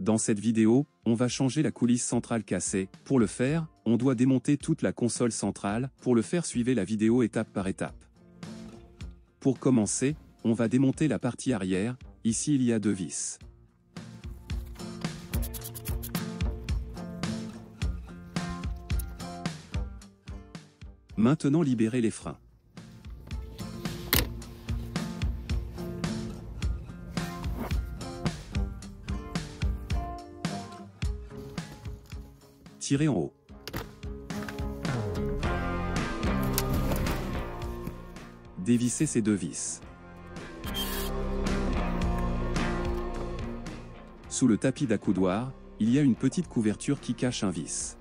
Dans cette vidéo, on va changer la coulisse centrale cassée. Pour le faire, on doit démonter toute la console centrale. Pour le faire, suivez la vidéo étape par étape. Pour commencer, on va démonter la partie arrière. Ici il y a deux vis. Maintenant libérez les freins. Tirez en haut. Dévissez ces deux vis. Sous le tapis d'accoudoir, il y a une petite couverture qui cache un vis.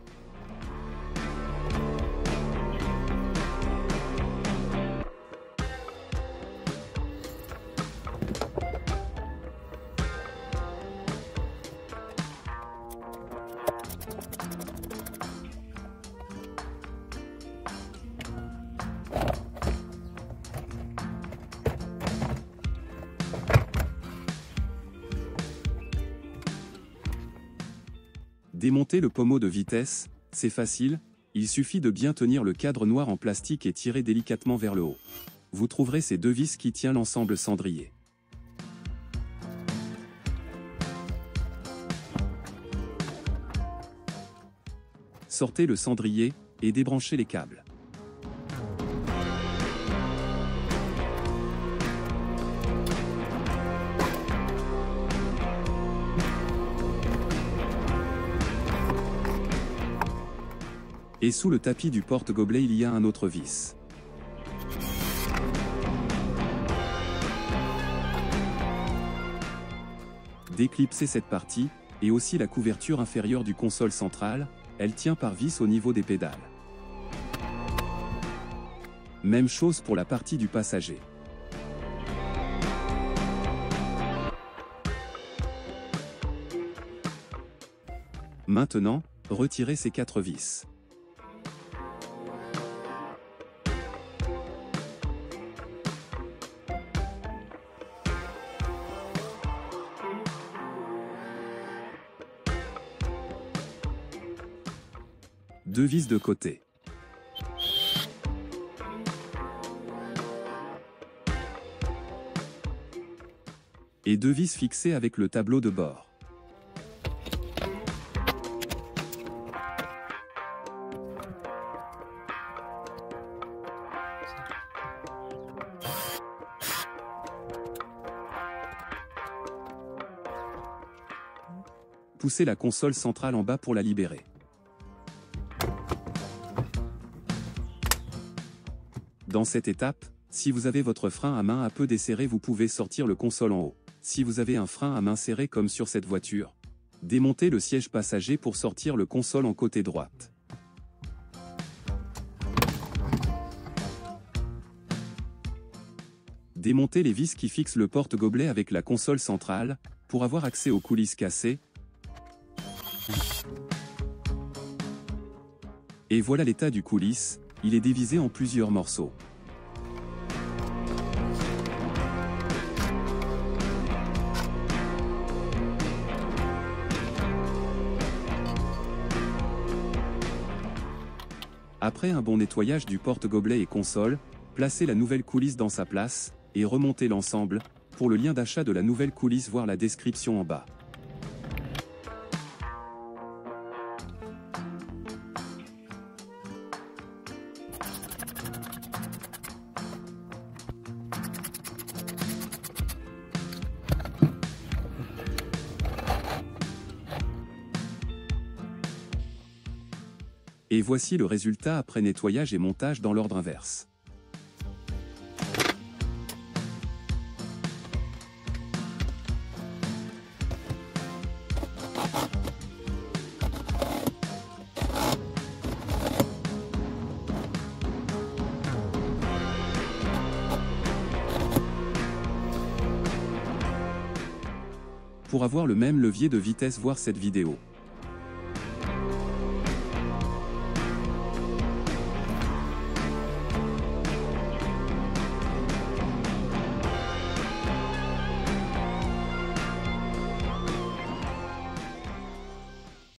Démonter le pommeau de vitesse, c'est facile, il suffit de bien tenir le cadre noir en plastique et tirer délicatement vers le haut. Vous trouverez ces deux vis qui tiennent l'ensemble cendrier. Sortez le cendrier et débranchez les câbles. Et sous le tapis du porte-gobelet il y a un autre vis. Déclipsez cette partie, et aussi la couverture inférieure du console centrale, elle tient par vis au niveau des pédales. Même chose pour la partie du passager. Maintenant, retirez ces quatre vis. Deux vis de côté. Et deux vis fixées avec le tableau de bord. Poussez la console centrale en bas pour la libérer. Dans cette étape, si vous avez votre frein à main un peu desserré, vous pouvez sortir le console en haut. Si vous avez un frein à main serré comme sur cette voiture, démontez le siège passager pour sortir le console en côté droite. Démontez les vis qui fixent le porte-gobelet avec la console centrale, pour avoir accès aux coulisses cassées. Et voilà l'état du coulisse, il est divisé en plusieurs morceaux. Après un bon nettoyage du porte-gobelet et console, placez la nouvelle coulisse dans sa place, et remontez l'ensemble. Pour le lien d'achat de la nouvelle coulisse, voir la description en bas. Et voici le résultat après nettoyage et montage dans l'ordre inverse. Pour avoir le même levier de vitesse, voir cette vidéo.